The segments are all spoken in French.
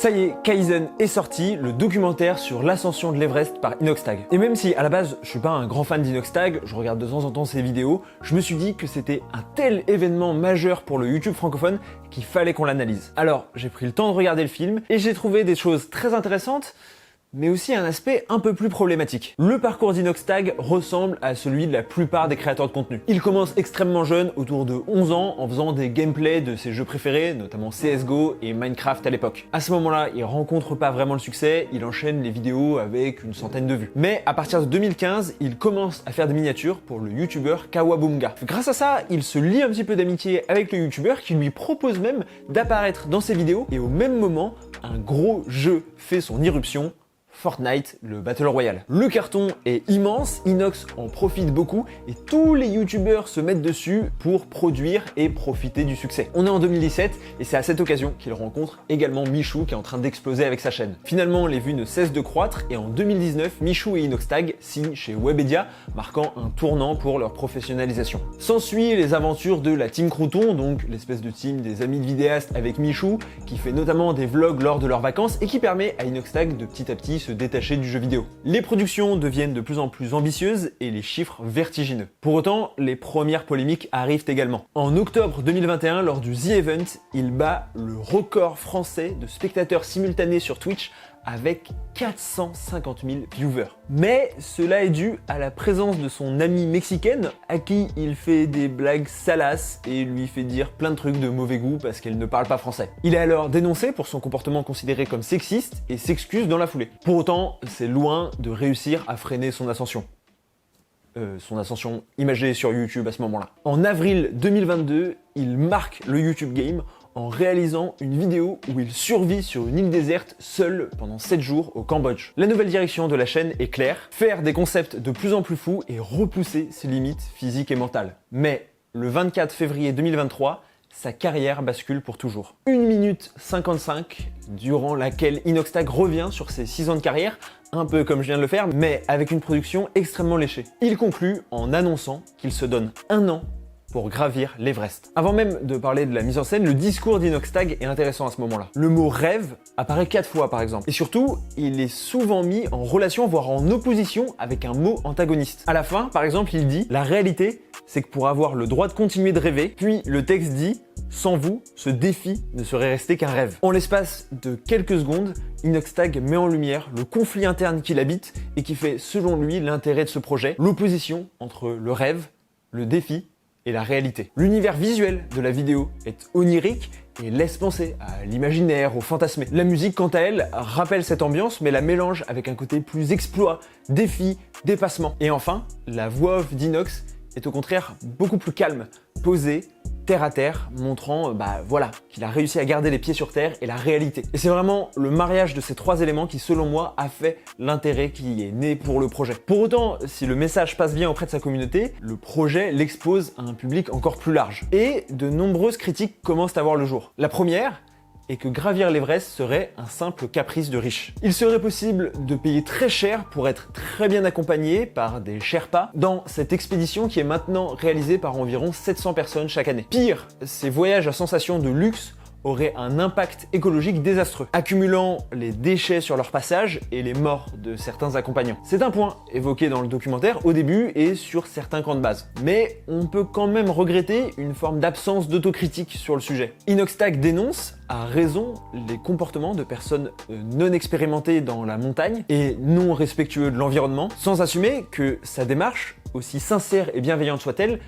Ça y est, Kaizen est sorti, le documentaire sur l'ascension de l'Everest par Inoxtag. Et même si à la base je suis pas un grand fan d'Inoxtag, je regarde de temps en temps ses vidéos, je me suis dit que c'était un tel événement majeur pour le YouTube francophone qu'il fallait qu'on l'analyse. Alors j'ai pris le temps de regarder le film et j'ai trouvé des choses très intéressantes, mais aussi un aspect un peu plus problématique. Le parcours d'Inoxtag ressemble à celui de la plupart des créateurs de contenu. Il commence extrêmement jeune, autour de 11 ans, en faisant des gameplays de ses jeux préférés, notamment CSGO et Minecraft à l'époque. À ce moment-là, il rencontre pas vraiment le succès, il enchaîne les vidéos avec une centaine de vues. Mais à partir de 2015, il commence à faire des miniatures pour le youtubeur Kawabunga. Grâce à ça, il se lie un petit peu d'amitié avec le youtubeur qui lui propose même d'apparaître dans ses vidéos, et au même moment, un gros jeu fait son irruption, Fortnite, le Battle Royale. Le carton est immense, Inox en profite beaucoup et tous les youtubeurs se mettent dessus pour produire et profiter du succès. On est en 2017 et c'est à cette occasion qu'il rencontre également Michou qui est en train d'exploser avec sa chaîne. Finalement, les vues ne cessent de croître et en 2019, Michou et Inoxtag signent chez Webedia, marquant un tournant pour leur professionnalisation. S'ensuit les aventures de la Team Crouton, donc l'espèce de team des amis de vidéastes avec Michou, qui fait notamment des vlogs lors de leurs vacances et qui permet à Inoxtag de petit à petit se détacher du jeu vidéo. Les productions deviennent de plus en plus ambitieuses et les chiffres vertigineux. Pour autant, les premières polémiques arrivent également. En octobre 2021, lors du The Event, il bat le record français de spectateurs simultanés sur Twitch avec 450 000 viewers. Mais cela est dû à la présence de son amie mexicaine à qui il fait des blagues salaces et lui fait dire plein de trucs de mauvais goût parce qu'elle ne parle pas français. Il est alors dénoncé pour son comportement considéré comme sexiste et s'excuse dans la foulée. Pour autant, c'est loin de réussir à freiner son ascension. Son ascension imagée sur YouTube à ce moment-là. En avril 2022, il marque le YouTube Game en réalisant une vidéo où il survit sur une île déserte seul pendant 7 jours au Cambodge. La nouvelle direction de la chaîne est claire, faire des concepts de plus en plus fous et repousser ses limites physiques et mentales. Mais le 24 février 2023, sa carrière bascule pour toujours. 1 minute 55, durant laquelle Inoxtag revient sur ses 6 ans de carrière, un peu comme je viens de le faire, mais avec une production extrêmement léchée. Il conclut en annonçant qu'il se donne 1 an pour gravir l'Everest. Avant même de parler de la mise en scène, le discours d'Inoxtag est intéressant à ce moment-là. Le mot rêve apparaît 4 fois par exemple. Et surtout, il est souvent mis en relation, voire en opposition avec un mot antagoniste. À la fin, par exemple, il dit « La réalité, c'est que pour avoir le droit de continuer de rêver », puis le texte dit « Sans vous, ce défi ne serait resté qu'un rêve ». En l'espace de quelques secondes, Inoxtag met en lumière le conflit interne qu'il habite et qui fait, selon lui, l'intérêt de ce projet, l'opposition entre le rêve, le défi et la réalité. L'univers visuel de la vidéo est onirique et laisse penser à l'imaginaire, au fantasmé. La musique, quant à elle, rappelle cette ambiance, mais la mélange avec un côté plus exploit, défi, dépassement. Et enfin, la voix off d'Inox est au contraire beaucoup plus calme, posée, terre à terre, montrant voilà, qu'il a réussi à garder les pieds sur terre et la réalité. Et c'est vraiment le mariage de ces 3 éléments qui, selon moi, a fait l'intérêt qui est né pour le projet. Pour autant, si le message passe bien auprès de sa communauté, le projet l'expose à un public encore plus large. Et de nombreuses critiques commencent à voir le jour. La première est que gravir l'Everest serait un simple caprice de riche. Il serait possible de payer très cher pour être très bien accompagné par des Sherpas dans cette expédition qui est maintenant réalisée par environ 700 personnes chaque année. Pire, ces voyages à sensation de luxe auraient un impact écologique désastreux, accumulant les déchets sur leur passage et les morts de certains accompagnants. C'est un point évoqué dans le documentaire au début et sur certains camps de base. Mais on peut quand même regretter une forme d'absence d'autocritique sur le sujet. Inoxtag dénonce, à raison, les comportements de personnes non expérimentées dans la montagne et non respectueux de l'environnement, sans assumer que sa démarche, aussi sincère et bienveillante soit-elle,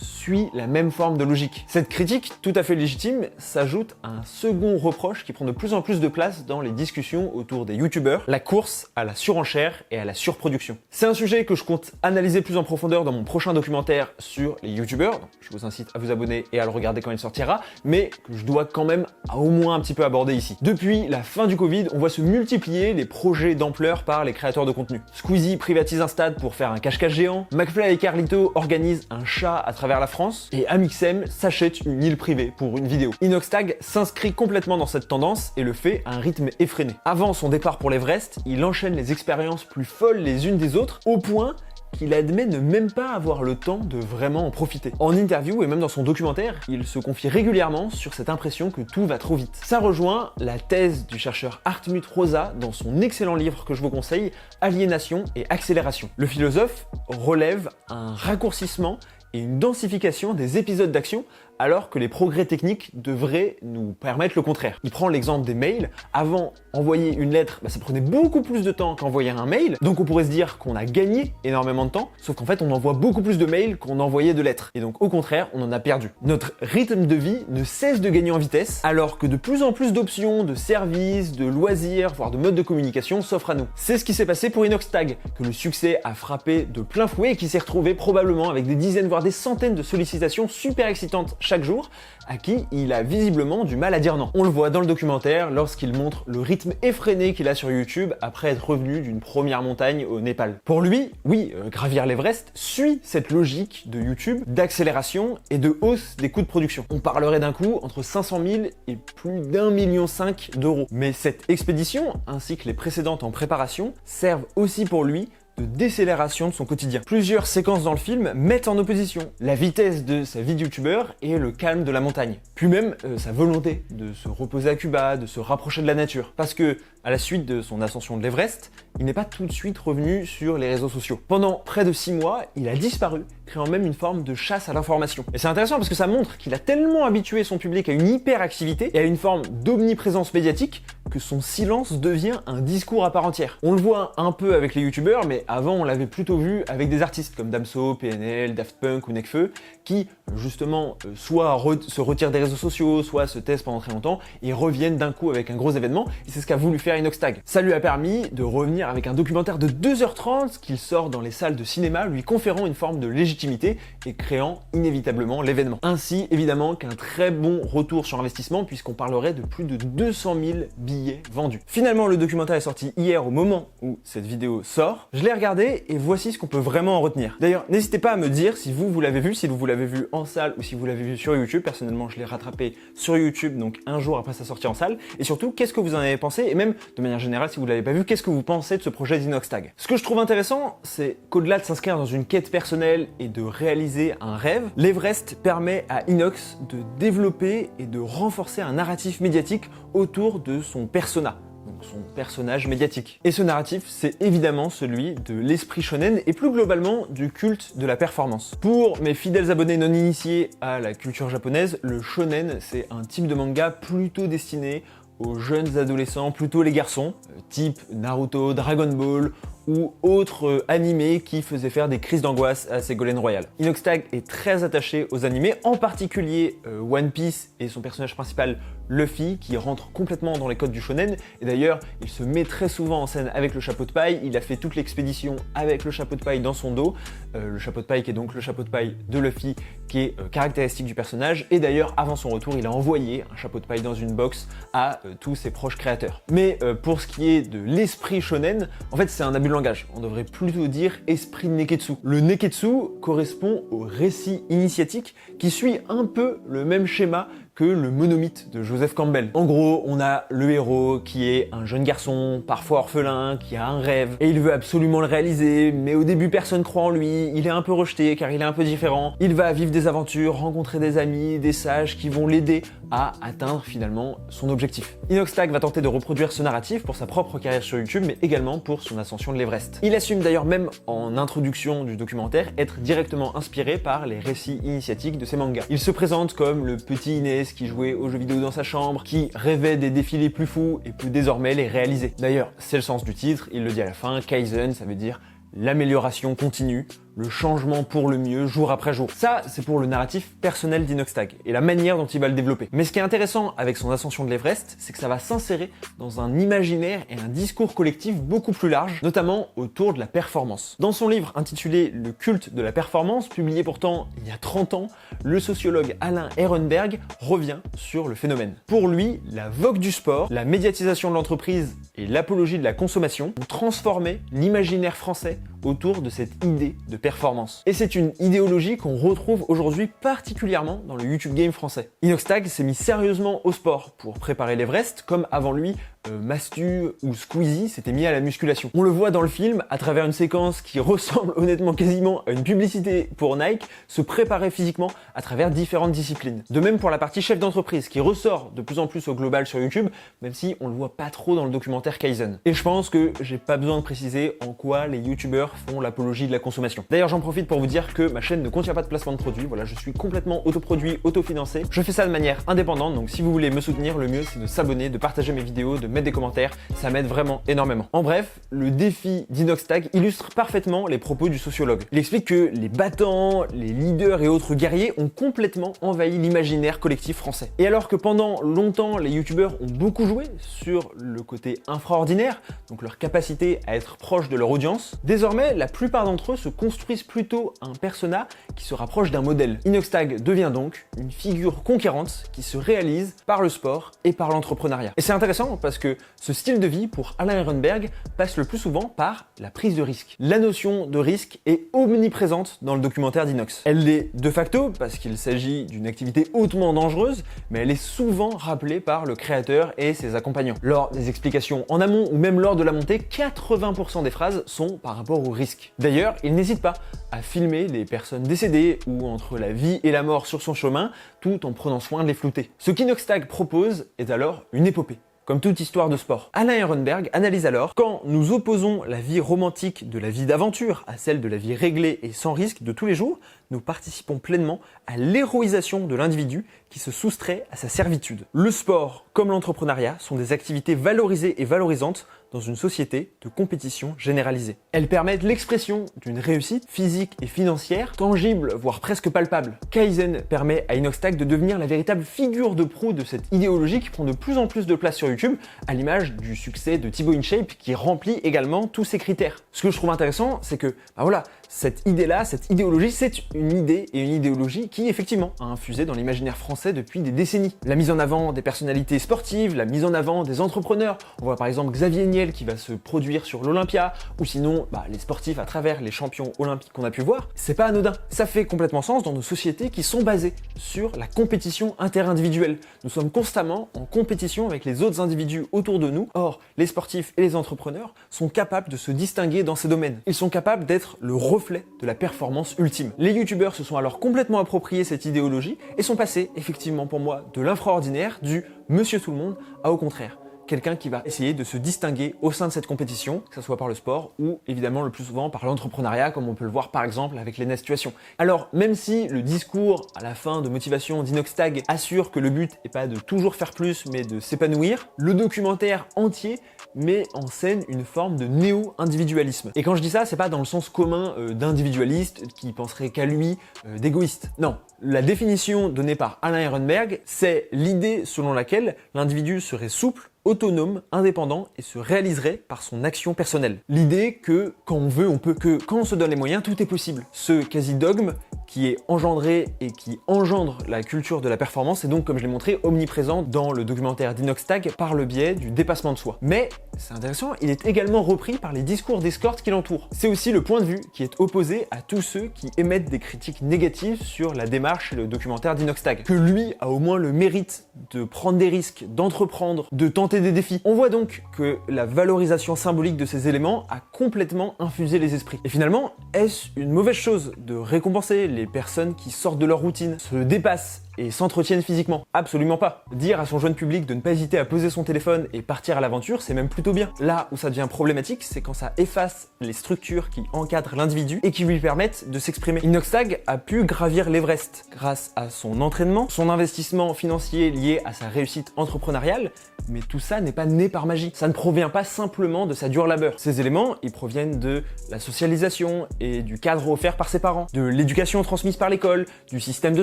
suit la même forme de logique. Cette critique, tout à fait légitime, s'ajoute à un second reproche qui prend de plus en plus de place dans les discussions autour des youtubeurs, la course à la surenchère et à la surproduction. C'est un sujet que je compte analyser plus en profondeur dans mon prochain documentaire sur les youtubeurs, donc je vous incite à vous abonner et à le regarder quand il sortira, mais que je dois quand même au moins un petit peu aborder ici. Depuis la fin du Covid, on voit se multiplier les projets d'ampleur par les créateurs de contenu. Squeezie privatise un stade pour faire un cache-cache géant, McFly et Carlito organisent un chat à travers la France, et Amixem s'achète une île privée pour une vidéo. Inoxtag s'inscrit complètement dans cette tendance et le fait à un rythme effréné. Avant son départ pour l'Everest, il enchaîne les expériences plus folles les unes des autres, au point qu'il admet ne même pas avoir le temps de vraiment en profiter. En interview et même dans son documentaire, il se confie régulièrement sur cette impression que tout va trop vite. Ça rejoint la thèse du chercheur Hartmut Rosa dans son excellent livre que je vous conseille, Aliénation et accélération. Le philosophe relève un raccourcissement et une densification des épisodes d'action alors que les progrès techniques devraient nous permettre le contraire. Il prend l'exemple des mails. Avant, envoyer une lettre, ça prenait beaucoup plus de temps qu'envoyer un mail. Donc on pourrait se dire qu'on a gagné énormément de temps, sauf qu'en fait on envoie beaucoup plus de mails qu'on envoyait de lettres. Et donc au contraire, on en a perdu. Notre rythme de vie ne cesse de gagner en vitesse, alors que de plus en plus d'options, de services, de loisirs, voire de modes de communication s'offrent à nous. C'est ce qui s'est passé pour Inoxtag, que le succès a frappé de plein fouet et qui s'est retrouvé probablement avec des dizaines voire des centaines de sollicitations super excitantes chaque jour, à qui il a visiblement du mal à dire non. On le voit dans le documentaire lorsqu'il montre le rythme effréné qu'il a sur YouTube après être revenu d'une première montagne au Népal. Pour lui, oui, gravir l'Everest suit cette logique de YouTube d'accélération et de hausse des coûts de production. On parlerait d'un coût entre 500 000 et plus d'1,5 million d'euros. Mais cette expédition, ainsi que les précédentes en préparation, servent aussi pour lui de décélération de son quotidien. Plusieurs séquences dans le film mettent en opposition la vitesse de sa vie de youtubeur et le calme de la montagne. Puis même sa volonté de se reposer à Cuba, de se rapprocher de la nature. Parce que, à la suite de son ascension de l'Everest, il n'est pas tout de suite revenu sur les réseaux sociaux. Pendant près de 6 mois, il a disparu, créant même une forme de chasse à l'information. Et c'est intéressant parce que ça montre qu'il a tellement habitué son public à une hyperactivité et à une forme d'omniprésence médiatique que son silence devient un discours à part entière. On le voit un peu avec les youtubeurs, mais avant on l'avait plutôt vu avec des artistes comme Damso, PNL, Daft Punk ou Nekfeu, qui justement soit se retirent des réseaux sociaux, soit se taisent pendant très longtemps et reviennent d'un coup avec un gros événement, et c'est ce qu'a voulu faire Inoxtag. Ça lui a permis de revenir avec un documentaire de 2h30 qu'il sort dans les salles de cinéma, lui conférant une forme de légitimité et créant inévitablement l'événement. Ainsi évidemment qu'un très bon retour sur investissement, puisqu'on parlerait de plus de 200 000 billets vendus. Finalement, le documentaire est sorti hier au moment où cette vidéo sort. Je l'ai regardé et voici ce qu'on peut vraiment en retenir. D'ailleurs, n'hésitez pas à me dire si vous l'avez vu, si vous l'avez vu en salle ou si vous l'avez vu sur YouTube. Personnellement, je l'ai rattrapé sur YouTube, donc un jour après sa sortie en salle. Et surtout, qu'est-ce que vous en avez pensé? Et même, de manière générale, si vous l'avez pas vu, qu'est-ce que vous pensez de ce projet d'Inoxtag? Ce que je trouve intéressant, c'est qu'au-delà de s'inscrire dans une quête personnelle et de réaliser un rêve, l'Everest permet à Inox de développer et de renforcer un narratif médiatique autour de son persona, donc son personnage médiatique. Et ce narratif, c'est évidemment celui de l'esprit shonen et plus globalement du culte de la performance. Pour mes fidèles abonnés non initiés à la culture japonaise, le shonen, c'est un type de manga plutôt destiné aux jeunes adolescents, plutôt les garçons, type Naruto, Dragon Ball ou autres animés qui faisaient faire des crises d'angoisse à Ségolène Royal. Inoxtag est très attaché aux animés, en particulier One Piece et son personnage principal Luffy, qui rentre complètement dans les codes du shonen. Et d'ailleurs, il se met très souvent en scène avec le chapeau de paille. Il a fait toute l'expédition avec le chapeau de paille dans son dos. Le chapeau de paille qui est donc le chapeau de paille de Luffy, qui est caractéristique du personnage. Et d'ailleurs, avant son retour, il a envoyé un chapeau de paille dans une box à tous ses proches créateurs. Mais pour ce qui est de l'esprit shonen, en fait, c'est un abus de langage. On devrait plutôt dire esprit neketsu. Le neketsu correspond au récit initiatique qui suit un peu le même schéma que le monomythe de Joseph Campbell. En gros, on a le héros qui est un jeune garçon, parfois orphelin, qui a un rêve, et il veut absolument le réaliser, mais au début personne croit en lui, il est un peu rejeté car il est un peu différent. Il va vivre des aventures, rencontrer des amis, des sages qui vont l'aider à atteindre finalement son objectif. Inoxtag va tenter de reproduire ce narratif pour sa propre carrière sur YouTube, mais également pour son ascension de l'Everest. Il assume d'ailleurs même en introduction du documentaire être directement inspiré par les récits initiatiques de ses mangas. Il se présente comme le petit Inès qui jouait aux jeux vidéo dans sa chambre, qui rêvait des défis les plus fous et peut désormais les réaliser. D'ailleurs, c'est le sens du titre, il le dit à la fin, Kaizen, ça veut dire l'amélioration continue, le changement pour le mieux jour après jour. Ça, c'est pour le narratif personnel d'Inoxtag et la manière dont il va le développer. Mais ce qui est intéressant avec son ascension de l'Everest, c'est que ça va s'insérer dans un imaginaire et un discours collectif beaucoup plus large, notamment autour de la performance. Dans son livre intitulé Le culte de la performance, publié pourtant il y a 30 ans, le sociologue Alain Ehrenberg revient sur le phénomène. Pour lui, la vogue du sport, la médiatisation de l'entreprise et l'apologie de la consommation ont transformé l'imaginaire français autour de cette idée de performance. Et c'est une idéologie qu'on retrouve aujourd'hui particulièrement dans le YouTube game français. Inoxtag s'est mis sérieusement au sport pour préparer l'Everest, comme avant lui Mastu ou Squeezie s'étaient mis à la musculation. On le voit dans le film, à travers une séquence qui ressemble honnêtement quasiment à une publicité pour Nike, se préparer physiquement à travers différentes disciplines. De même pour la partie chef d'entreprise, qui ressort de plus en plus au global sur YouTube, même si on le voit pas trop dans le documentaire Kaizen. Et je pense que j'ai pas besoin de préciser en quoi les youtubeurs font l'apologie de la consommation. D'ailleurs, j'en profite pour vous dire que ma chaîne ne contient pas de placement de produits, voilà, je suis complètement autoproduit, autofinancé. Je fais ça de manière indépendante, donc si vous voulez me soutenir, le mieux c'est de s'abonner, de partager mes vidéos, de mettre des commentaires, ça m'aide vraiment énormément. En bref, le défi d'Inoxtag illustre parfaitement les propos du sociologue. Il explique que les battants, les leaders et autres guerriers ont complètement envahi l'imaginaire collectif français. Et alors que pendant longtemps, les youtubeurs ont beaucoup joué sur le côté infraordinaire, donc leur capacité à être proche de leur audience, désormais, la plupart d'entre eux se construisent plutôt un persona qui se rapproche d'un modèle. Inoxtag devient donc une figure conquérante qui se réalise par le sport et par l'entrepreneuriat. Et c'est intéressant parce que ce style de vie pour Alain Ehrenberg passe le plus souvent par la prise de risque. La notion de risque est omniprésente dans le documentaire d'Inox. Elle l'est de facto parce qu'il s'agit d'une activité hautement dangereuse, mais elle est souvent rappelée par le créateur et ses accompagnants. Lors des explications en amont ou même lors de la montée, 80% des phrases sont par rapport au risque. D'ailleurs, il n'hésite pas à filmer les personnes décédées ou entre la vie et la mort sur son chemin, tout en prenant soin de les flouter. Ce qu'Inoxtag propose est alors une épopée. Comme toute histoire de sport. Alain Ehrenberg analyse alors: quand nous opposons la vie romantique de la vie d'aventure à celle de la vie réglée et sans risque de tous les jours, nous participons pleinement à l'héroïsation de l'individu qui se soustrait à sa servitude. Le sport comme l'entrepreneuriat sont des activités valorisées et valorisantes dans une société de compétition généralisée. Elles permettent l'expression d'une réussite physique et financière tangible, voire presque palpable. Kaizen permet à Inoxtag de devenir la véritable figure de proue de cette idéologie qui prend de plus en plus de place sur YouTube, à l'image du succès de Thibaut InShape qui remplit également tous ces critères. Ce que je trouve intéressant, c'est que, voilà, cette idée-là, cette idéologie, c'est une idée et une idéologie qui, effectivement, a infusé dans l'imaginaire français depuis des décennies. La mise en avant des personnalités sportives, la mise en avant des entrepreneurs. On voit par exemple Xavier Niel qui va se produire sur l'Olympia, ou sinon les sportifs à travers les champions olympiques qu'on a pu voir. C'est pas anodin. Ça fait complètement sens dans nos sociétés qui sont basées sur la compétition interindividuelle. Nous sommes constamment en compétition avec les autres individus autour de nous. Or, les sportifs et les entrepreneurs sont capables de se distinguer dans ces domaines. Ils sont capables d'être le reflet de la performance ultime. Les youtubeurs se sont alors complètement appropriés cette idéologie et sont passés, effectivement pour moi, de l'infraordinaire, du monsieur tout le monde, à au contraire, quelqu'un qui va essayer de se distinguer au sein de cette compétition, que ce soit par le sport ou évidemment le plus souvent par l'entrepreneuriat, comme on peut le voir par exemple avec Lena Situation. Alors même si le discours à la fin de motivation d'Inoxtag assure que le but n'est pas de toujours faire plus mais de s'épanouir, le documentaire entier met en scène une forme de néo-individualisme. Et quand je dis ça, c'est pas dans le sens commun d'individualiste qui penserait qu'à lui, d'égoïste. Non. La définition donnée par Alain Ehrenberg, c'est l'idée selon laquelle l'individu serait souple, autonome, indépendant et se réaliserait par son action personnelle. L'idée que quand on veut, on peut, que quand on se donne les moyens, tout est possible. Ce quasi-dogme qui est engendré et qui engendre la culture de la performance est donc, comme je l'ai montré, omniprésent dans le documentaire d'Inoxtag par le biais du dépassement de soi. Mais, c'est intéressant, il est également repris par les discours d'escorte qui l'entourent. C'est aussi le point de vue qui est opposé à tous ceux qui émettent des critiques négatives sur la démarche et le documentaire d'Inoxtag. Que lui a au moins le mérite de prendre des risques, d'entreprendre, de tenter des défis. On voit donc que la valorisation symbolique de ces éléments a complètement infusé les esprits. Et finalement, est-ce une mauvaise chose de récompenser les personnes qui sortent de leur routine, se dépassent et s'entretiennent physiquement? Absolument pas. Dire à son jeune public de ne pas hésiter à poser son téléphone et partir à l'aventure, c'est même plutôt bien. Là où ça devient problématique, c'est quand ça efface les structures qui encadrent l'individu et qui lui permettent de s'exprimer. Inoxtag a pu gravir l'Everest grâce à son entraînement, son investissement financier lié à sa réussite entrepreneuriale, mais tout ça n'est pas né par magie. Ça ne provient pas simplement de sa dure labeur. Ces éléments, ils proviennent de la socialisation et du cadre offert par ses parents, de l'éducation transmise par l'école, du système de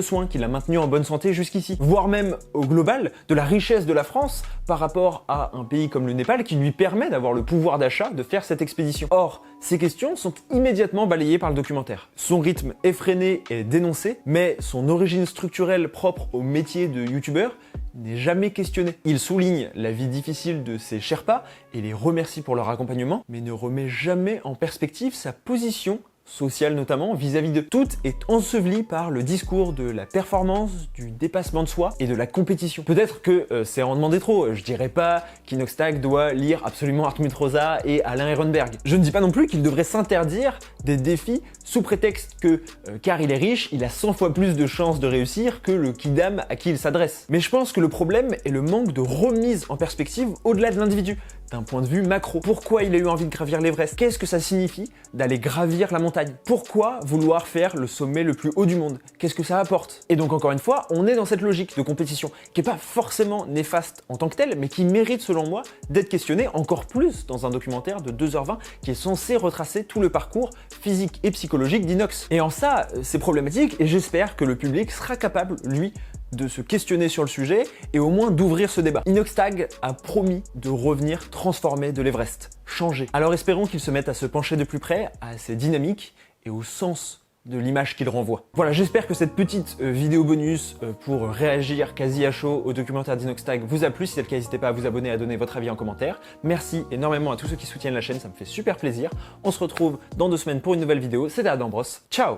soins qui l'a maintenu en bonne santé jusqu'ici, voire même au global, de la richesse de la France par rapport à un pays comme le Népal qui lui permet d'avoir le pouvoir d'achat de faire cette expédition. Or, ces questions sont immédiatement balayées par le documentaire. Son rythme effréné est dénoncé, mais son origine structurelle propre au métier de youtubeur n'est jamais questionné. Il souligne la vie difficile de ses Sherpas et les remercie pour leur accompagnement, mais ne remet jamais en perspective sa position sociale notamment, vis-à-vis de tout est enseveli par le discours de la performance, du dépassement de soi et de la compétition. Peut-être que c'est en demander trop, je dirais pas qu'Inoxtag doit lire absolument Hartmut Rosa et Alain Ehrenberg. Je ne dis pas non plus qu'il devrait s'interdire des défis sous prétexte que, car il est riche, il a 100 fois plus de chances de réussir que le kidam à qui il s'adresse. Mais je pense que le problème est le manque de remise en perspective au-delà de l'individu, d'un point de vue macro. Pourquoi il a eu envie de gravir l'Everest? Qu'est-ce que ça signifie d'aller gravir la montagne? Pourquoi vouloir faire le sommet le plus haut du monde? Qu'est-ce que ça apporte? Et donc encore une fois, on est dans cette logique de compétition qui n'est pas forcément néfaste en tant que telle, mais qui mérite selon moi d'être questionnée encore plus dans un documentaire de 2h20 qui est censé retracer tout le parcours physique et psychologique d'Inox. Et en ça, c'est problématique et j'espère que le public sera capable, lui, de se questionner sur le sujet et au moins d'ouvrir ce débat. Inoxtag a promis de revenir transformer de l'Everest, changer. Alors espérons qu'il se mette à se pencher de plus près à ses dynamiques et au sens de l'image qu'il renvoie. Voilà, j'espère que cette petite vidéo bonus pour réagir quasi à chaud au documentaire d'Inoxtag vous a plu. Si c'est le cas, n'hésitez pas à vous abonner et à donner votre avis en commentaire. Merci énormément à tous ceux qui soutiennent la chaîne, ça me fait super plaisir. On se retrouve dans 2 semaines pour une nouvelle vidéo. C'était Adam Bros. Ciao!